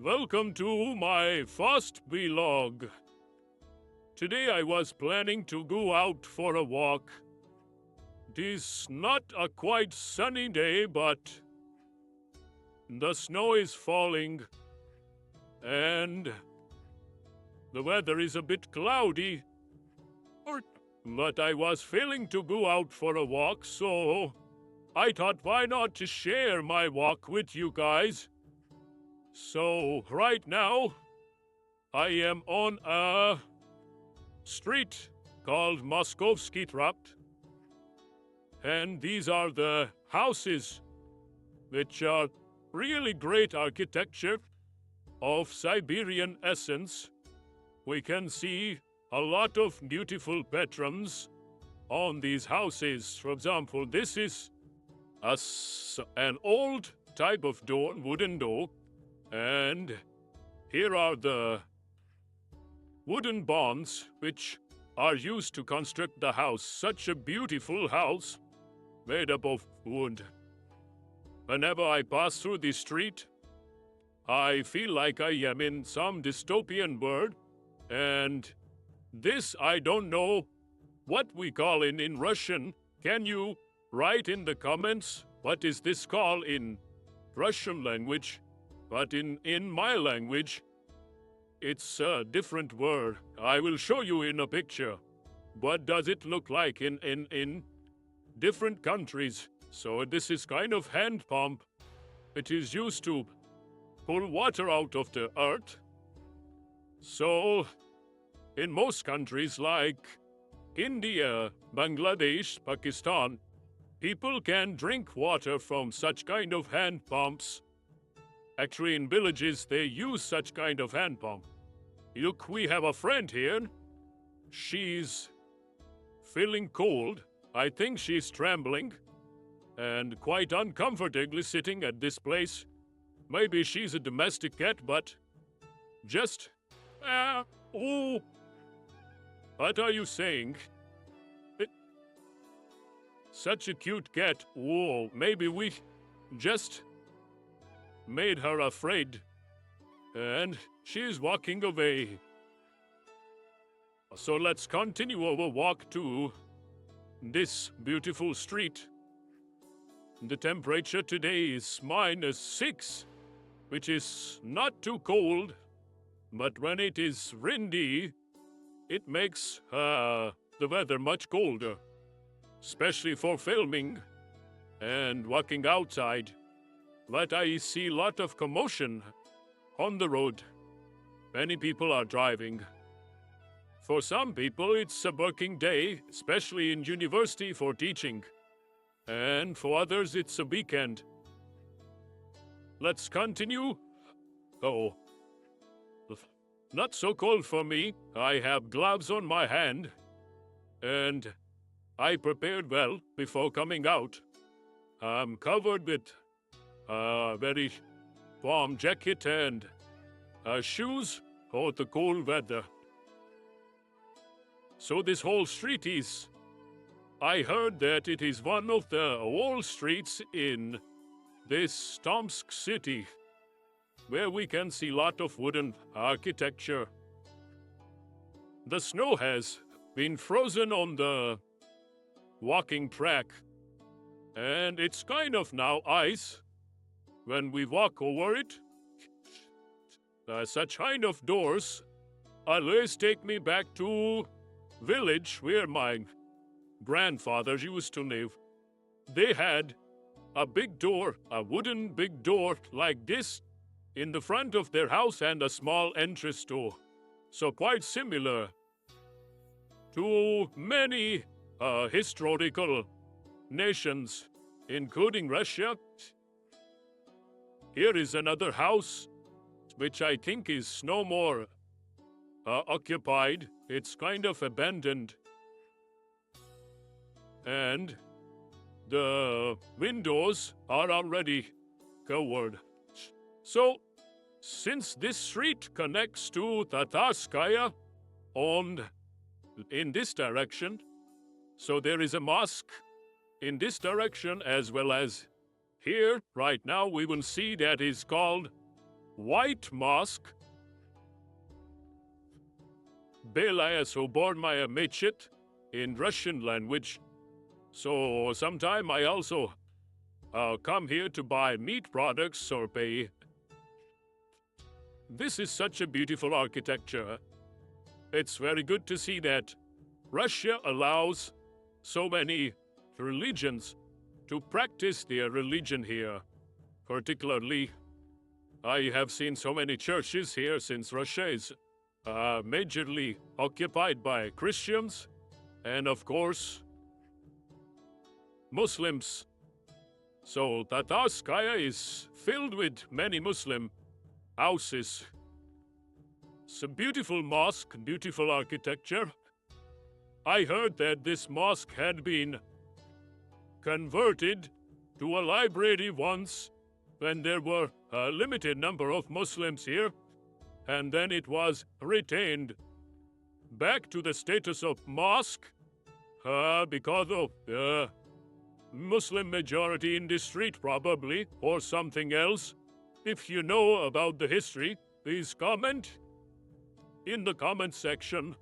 Welcome to my first vlog. Today I was planning to go out for a walk. It is not a quite sunny day, but the snow is falling and the weather is a bit cloudy. But I was feeling to go out for a walk, so I thought why not to share my walk with you guys. So right now I am on a street called Moskovский tract, and these are the houses which are really great architecture of Siberian essence. We can see a lot of beautiful patrons on these houses. For example, this is an old type of door, wooden door, and here are the wooden bonds which are used to construct the house. Such a beautiful house made up of wood. Whenever I pass through the street, I feel like I am in some dystopian world, and this I don't know what we call in Russian. Can you write in the comments what is this called in Russian language? But in my language, it's a different word. I will show you in a picture. What does it look like in different countries? So this is kind of hand pump. It is used to pull water out of the earth. So in most countries like India, Bangladesh, Pakistan, people can drink water from such kind of hand pumps. Actually, in villages, they use such kind of hand pump. Look, we have a friend here. She's feeling cold. I think she's trembling and quite uncomfortably sitting at this place. Maybe she's a domestic cat, but just... oh. What are you saying? Such a cute cat. Whoa, maybe we just made her afraid, and she's walking away. So let's continue our walk to this beautiful street. The temperature today is -6, which is not too cold, but when it is windy, it makes the weather much colder, especially for filming and walking outside. But I see a lot of commotion on the road. Many people are driving. For some people, it's a working day, especially in university for teaching. And for others, it's a weekend. Let's continue. Oh, not so cold for me. I have gloves on my hand, and I prepared well before coming out. I'm covered with a very warm jacket and shoes for the cold weather. So this whole street is, I heard that it is one of the old streets in this Tomsk city, where we can see a lot of wooden architecture. The snow has been frozen on the walking track, and it's kind of now ice when we walk over it. Such kind of doors always take me back to village where my grandfathers used to live. They had a big door, a wooden big door like this in the front of their house and a small entrance door. So quite similar to many historical nations, including Russia. Here is another house, which I think is no more occupied. It's kind of abandoned. And the windows are already covered. So, since this street connects to Tatarskaya in this direction, so there is a mosque in this direction as well as here. Right now we will see that is called white mosque. Belaya Sobornmaya Mechit in Russian language. So sometime I also come here to buy meat products or pay. This is such a beautiful architecture. It's very good to see that Russia allows so many religions to practice their religion here. Particularly, I have seen so many churches here since Russia is majorly occupied by Christians and, of course, Muslims. So Tatarskaya is filled with many Muslim houses. It's a beautiful mosque, beautiful architecture. I heard that this mosque had been converted to a library once when there were a limited number of Muslims here, and then it was retained back to the status of mosque because of the Muslim majority in this street, probably, or something else. If you know about the history, please comment in the comment section.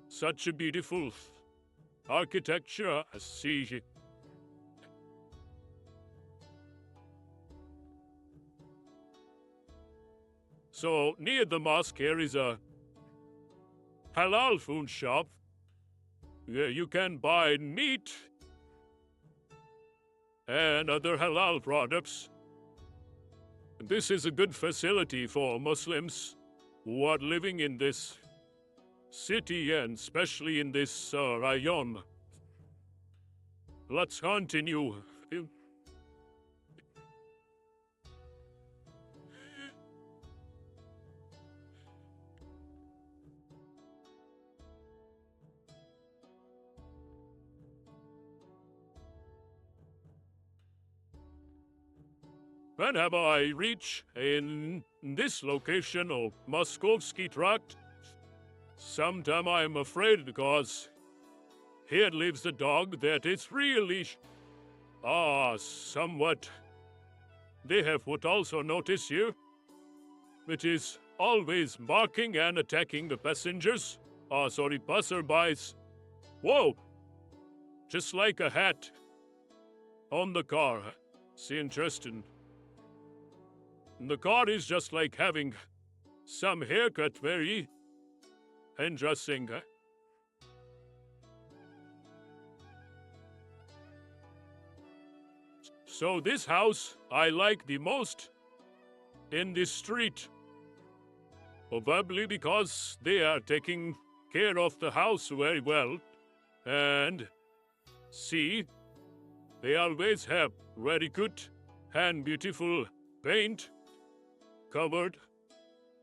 Such a beautiful architecture, I see. So near the mosque here is a halal food shop where you can buy meat and other halal products. This is a good facility for Muslims who are living in this city and especially in this rayon. Let's continue. Whenever I reach in this location of Moskovski Tract, sometime I'm afraid because here lives a dog that is really somewhat. They have what also notice here, which is always barking and attacking the passengers. Passerbys. Whoa! Just like a hat on the car. It's interesting. The car is just like having some haircut, very interesting. So this house I like the most in this street. Probably because they are taking care of the house very well. And see, they always have very good and beautiful paint covered.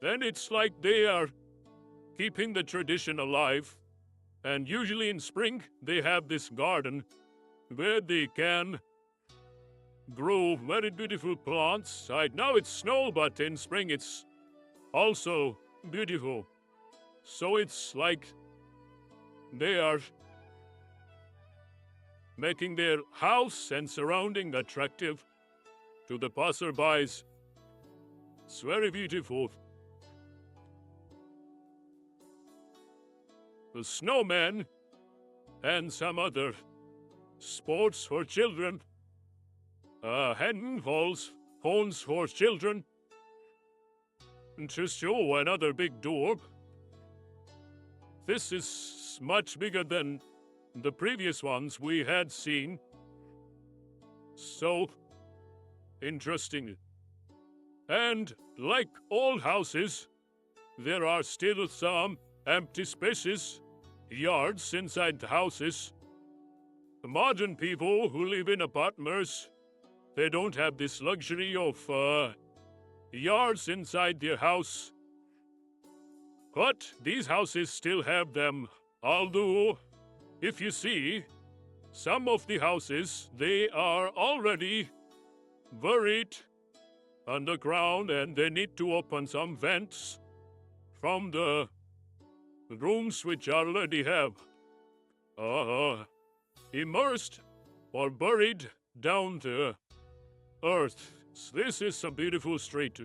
Then it's like they are keeping the tradition alive. And usually in spring, they have this garden where they can grow very beautiful plants. Right now it's snow, but in spring it's also beautiful. So it's like they are making their house and surrounding attractive to the passerbys. It's very beautiful. The snowman and some other sports for children. Handballs, phones for children. And to show another big door. This is much bigger than the previous ones we had seen. So interesting. And like all houses, there are still some empty spaces, yards inside the houses. The modern people who live in apartments, they don't have this luxury of yards inside their house. But these houses still have them. Although, if you see, some of the houses, they are already buried underground and they need to open some vents from the rooms which already have immersed or buried down to earth. This is a beautiful street.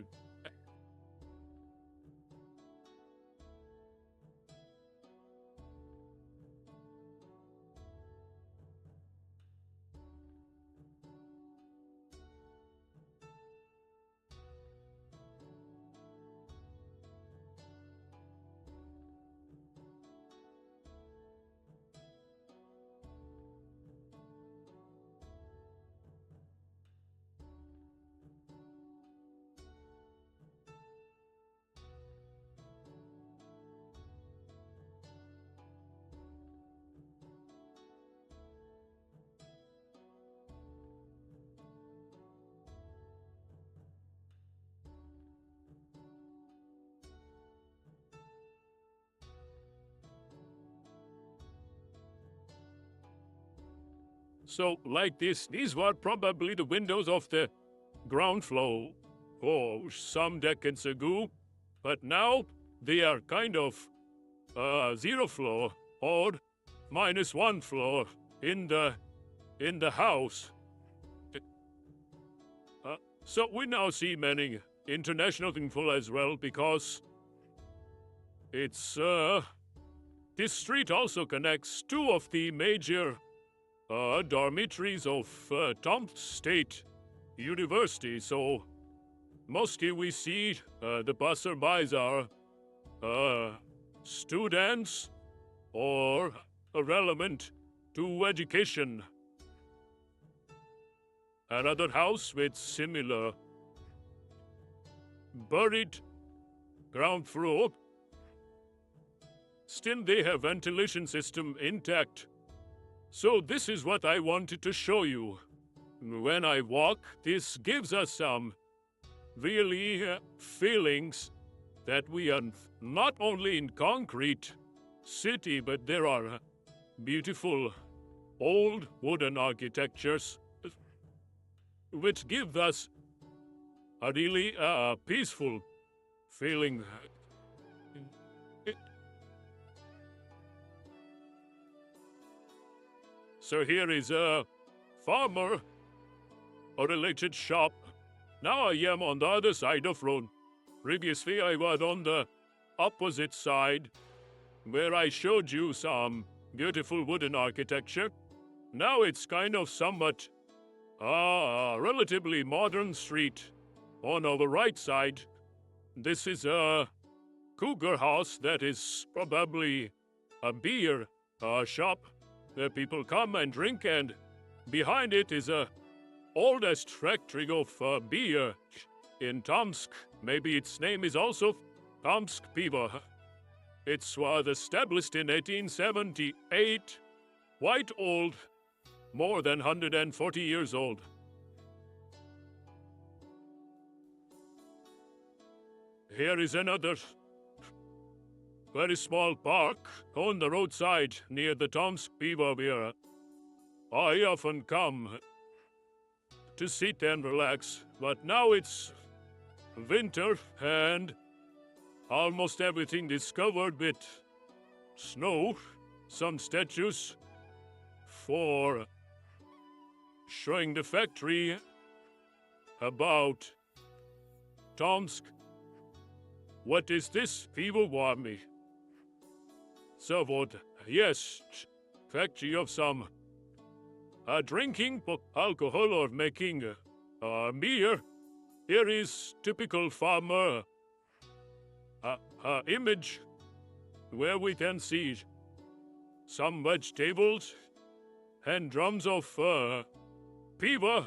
So, like this, these were probably the windows of the ground floor, some decades ago, but now they are kind of zero floor or -1 floor in the house. So we now see many international people as well because it's this street also connects two of the major dormitories of Tomsk State University. So mostly we see the passerbys are students or relevant to education. Another house with similar buried ground floor. Still they have ventilation system intact. So this is what I wanted to show you. When I walk, this gives us some really feelings that we are not only in concrete city, but there are beautiful old wooden architectures which give us a really peaceful feeling. So here is a farmer, a related shop. Now I am on the other side of road. Previously I was on the opposite side, where I showed you some beautiful wooden architecture. Now it's kind of somewhat relatively modern street. On our right side, this is a cougar house that is probably a beer shop where people come and drink, and behind it is a oldest factory of beer in Tomsk. Maybe its name is also Tomsk Pivo. It was established in 1878, quite old, more than 140 years old. Here is another very small park on the roadside near the Tomsk Pivo where I often come to sit and relax. But now it's winter and almost everything is covered with snow. Some statues for showing the factory about Tomsk. What is this? People want me. So what? Yes, factory of some drinking alcohol or making beer. Here is typical farmer image where we can see some vegetables and drums of pivo.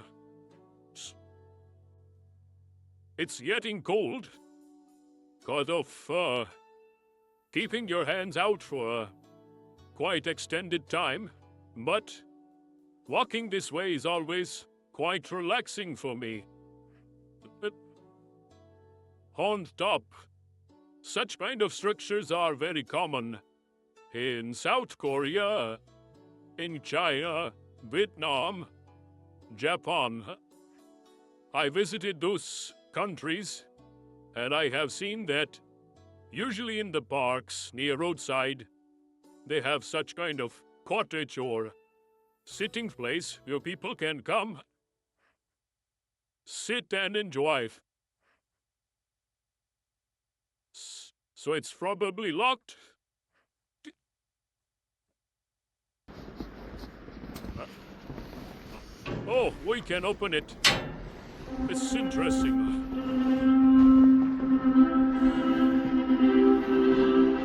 It's getting cold because of keeping your hands out for a quite extended time, but walking this way is always quite relaxing for me. On top, such kind of structures are very common in South Korea, in China, Vietnam, Japan. I visited those countries, and I have seen that usually in the parks near roadside, they have such kind of cottage or sitting place where people can come, sit and enjoy. So it's probably locked. Oh, we can open it. It's interesting.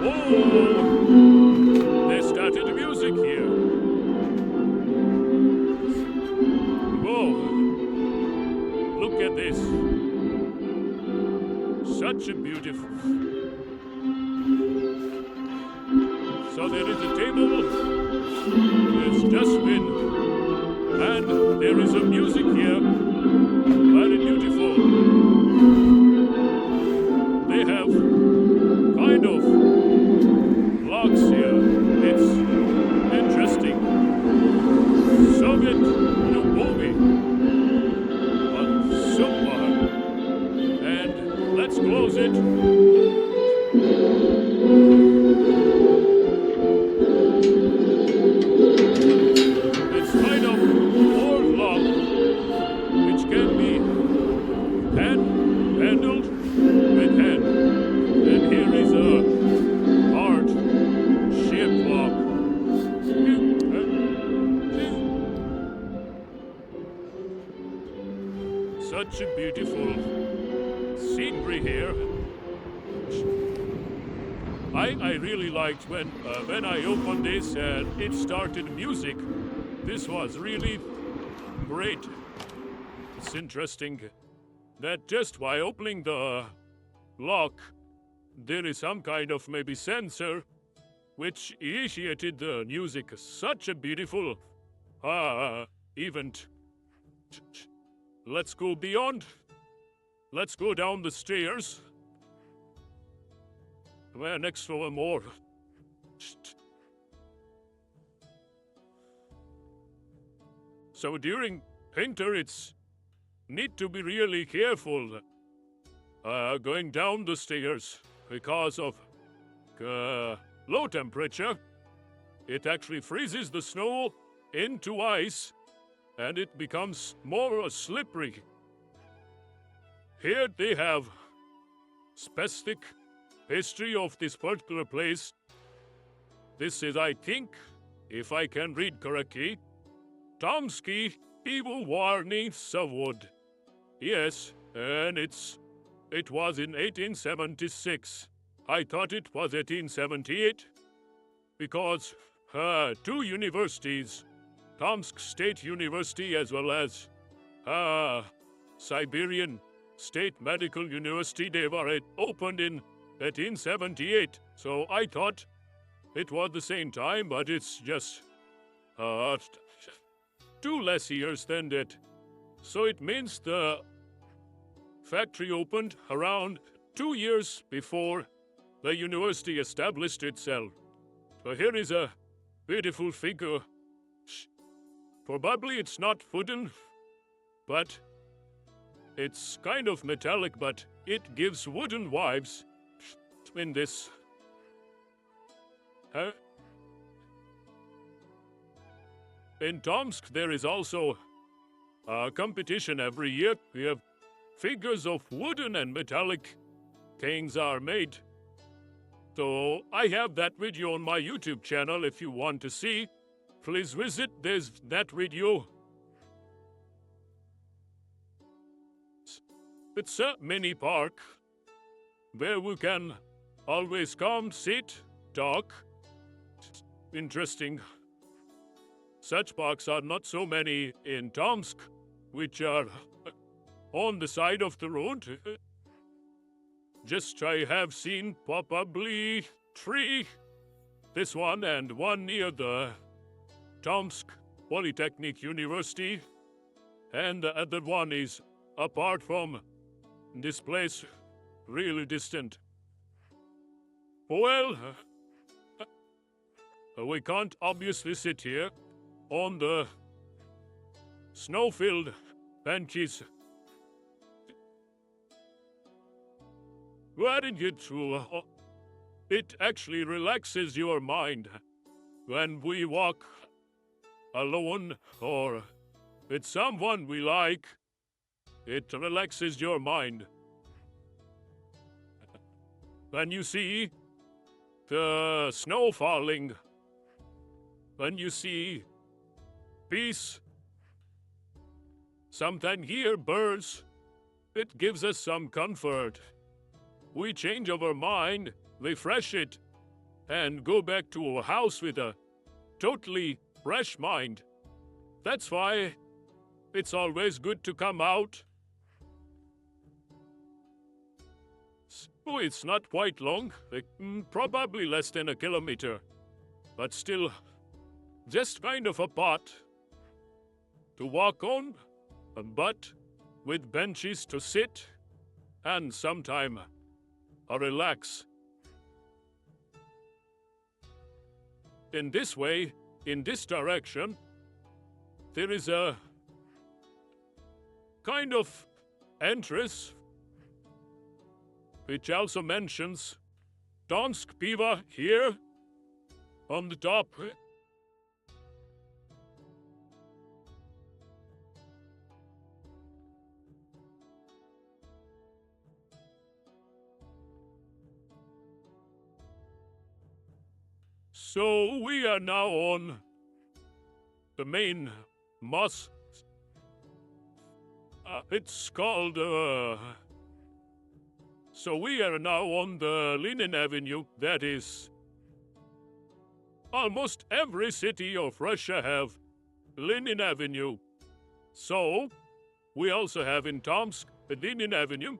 Oh! They started the music here. Whoa! Look at this. Such a beautiful. So there is a table. There's dustbin. And there is a music here. Very beautiful. They have kind of locks here. It's interesting. Soviet movie. Super. And let's close it. It's kind of old lock, which can be handled with hand. And here is a hard ship lock. Such a beautiful scenery here. I really liked when I opened this and it started music. This was really great. It's interesting that just by opening the lock, there is some kind of maybe sensor which initiated the music. Such a beautiful event. Let's go beyond. Let's go down the stairs. Well, next floor more. So during winter, it's need to be really careful going down the stairs because of low temperature. It actually freezes the snow into ice and it becomes more slippery. Here they have specific history of this particular place. This is, I think, if I can read correctly, Tomsky Pivovarny Zavod. Yes, and it was in 1876. I thought it was 1878 because two universities, Tomsk State University as well as Siberian State Medical University, they were opened in 1878. So I thought it was the same time, but it's just 2 less years than that. So it means the factory opened around 2 years before the university established itself. So here is a beautiful figure. Probably it's not wooden, but it's kind of metallic, but it gives wooden vibes in this. In Tomsk, there is also a competition every year. We have figures of wooden and metallic things are made. So I have that video on my YouTube channel. If you want to see, please visit that video. It's a mini park where we can always come, sit, talk. Interesting. Such parks are not so many in Tomsk, which are on the side of the road. Just I have seen probably 3. This one and one near the Tomsk Polytechnic University. And the other one is apart from this place, really distant. Well, we can't obviously sit here on the snow-filled benches. Why did you through? It actually relaxes your mind when we walk alone or with someone we like. It relaxes your mind. When you see the snow falling, when you see peace, sometimes hear birds, it gives us some comfort. We change our mind, refresh it, and go back to our house with a totally fresh mind. That's why it's always good to come out. Oh, it's not quite long, probably less than a kilometer, but still just kind of a path to walk on, but with benches to sit and sometime relax. In this way, in this direction, there is a kind of entrance which also mentions Tomsk Piva here on the top. So we are now on the main mosque. It's called, So we are now on the Lenin Avenue. That is, almost every city of Russia have Lenin Avenue. So, we also have in Tomsk, the Lenin Avenue.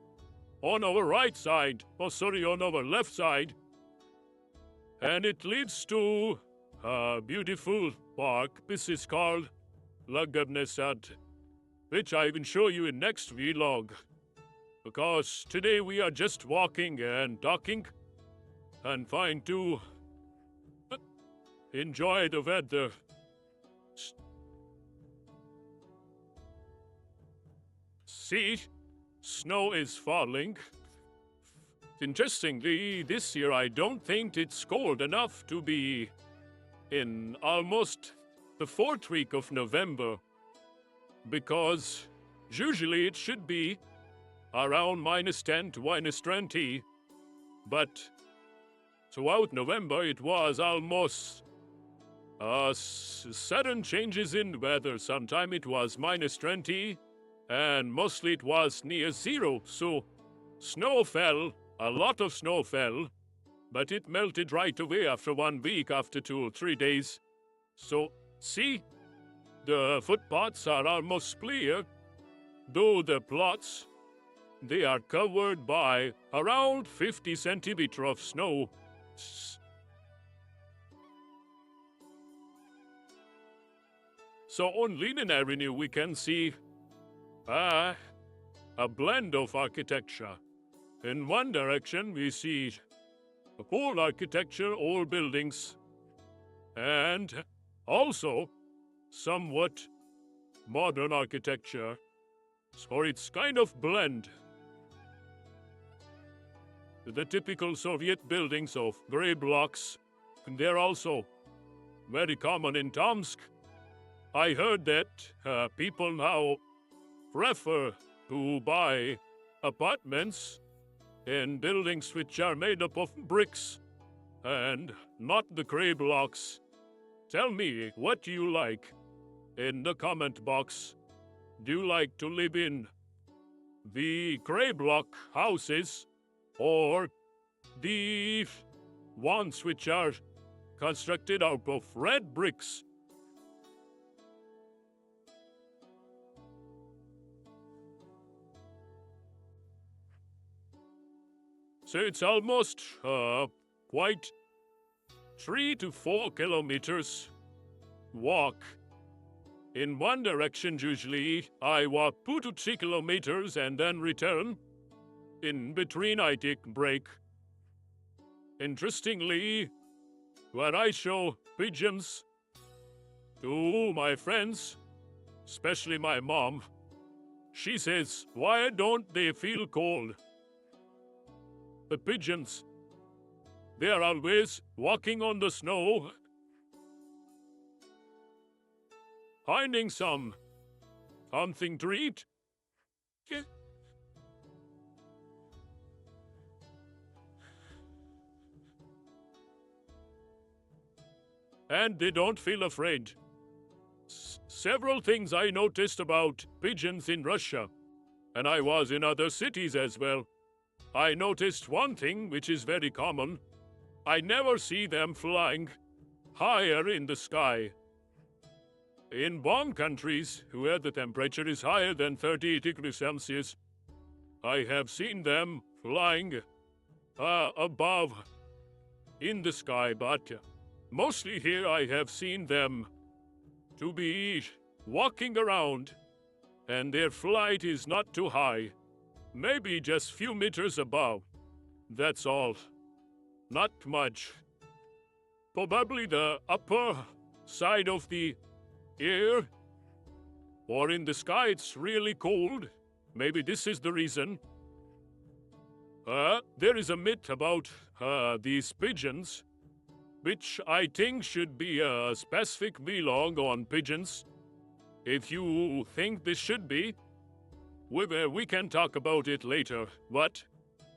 On our right side, on our left side. And it leads to a beautiful park. This is called Lagabnesad, which I will show you in next vlog. Because today we are just walking and talking and trying to enjoy the weather. See, snow is falling. Interestingly, this year I don't think it's cold enough to be in almost the 4th week of November, because usually it should be around -10 to -20, but throughout November it was almost sudden changes in weather. Sometime it was -20, and mostly it was near zero, so snow fell. A lot of snow fell, but it melted right away after 1 week, after 2 or 3 days. So, see, the footpaths are almost clear, though the plots, they are covered by around 50 centimeters of snow. So on Lenin Avenue we can see a blend of architecture. In one direction, we see old architecture, old buildings, and also somewhat modern architecture. So it's kind of blend. The typical Soviet buildings of gray blocks, they're also very common in Tomsk. I heard that people now prefer to buy apartments in buildings which are made up of bricks and not the gray blocks. Tell me, what do you like in the comment box? Do you like to live in the gray block houses or the ones which are constructed out of red bricks? So it's almost quite 3 to 4 kilometers walk. In one direction usually I walk 2 to 3 kilometers and then return. In between I take break. Interestingly, when I show pigeons to my friends, especially my mom, she says, why don't they feel cold? The pigeons, they are always walking on the snow, finding something to eat. And they don't feel afraid. Several things I noticed about pigeons in Russia, and I was in other cities as well. I noticed one thing which is very common. I never see them flying higher in the sky. In bomb countries, where the temperature is higher than 30 degrees Celsius, I have seen them flying above in the sky, but mostly here I have seen them to be walking around, and their flight is not too high. Maybe just few meters above. That's all. Not much. Probably the upper side of the air, or in the sky it's really cold. Maybe this is the reason. There is a myth about these pigeons, which I think should be a specific vlog on pigeons. If you think this should be, we can talk about it later, but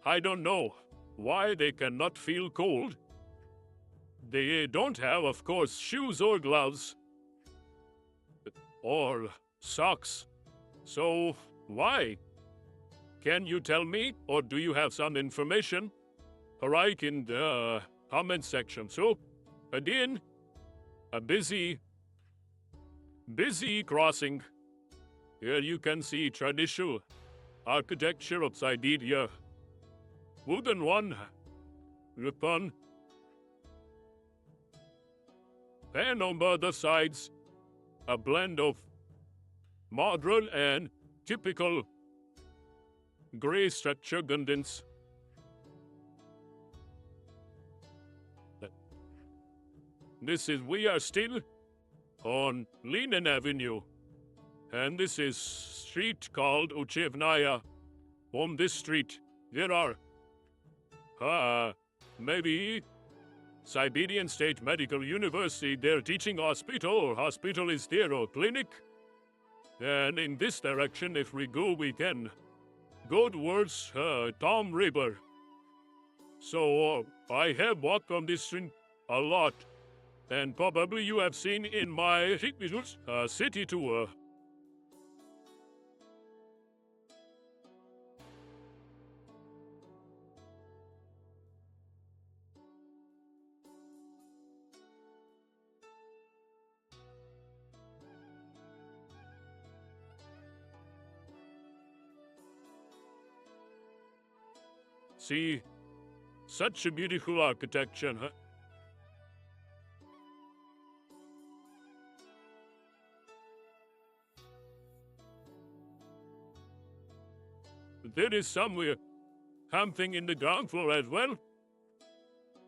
I don't know why they cannot feel cold. They don't have, of course, shoes or gloves or socks. So why? Can you tell me, or do you have some information? Write in the comment section. So, again, a busy crossing. Here you can see traditional architecture of Siberia. Wooden one, ribbon. And on both the sides, a blend of modern and typical gray structure gardens. We are still on Lenin Avenue, and this is street called Uchevnaya. On this street, there are maybe Siberian State Medical University, their teaching hospital is there, or clinic. And in this direction, if we go, we can go towards Tom River. So I have walked on this street a lot, and probably you have seen in my city tour. See, such a beautiful architecture, huh? There is somewhere something in the ground floor as well.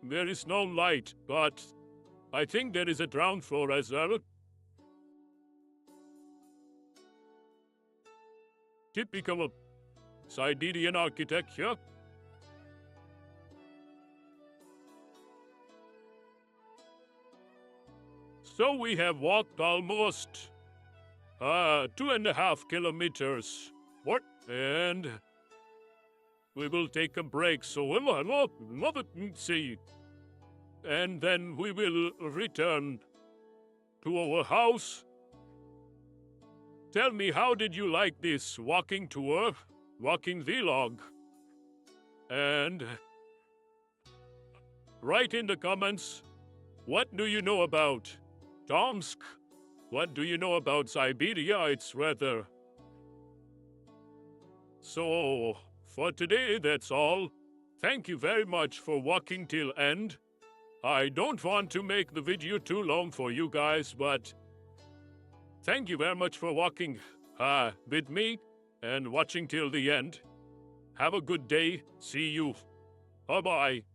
There is no light, but I think there is a ground floor as well. Typical of Siberian architecture. So we have walked almost 2.5 kilometers. What? And we will take a break, so we'll see. And then we will return to our house. Tell me, how did you like this walking tour, walking vlog? And write in the comments, what do you know about Tomsk? What do you know about Siberia, its weather? So, for today, that's all. Thank you very much for watching till end. I don't want to make the video too long for you guys, but thank you very much for walking with me and watching till the end. Have a good day. See you. Bye-bye.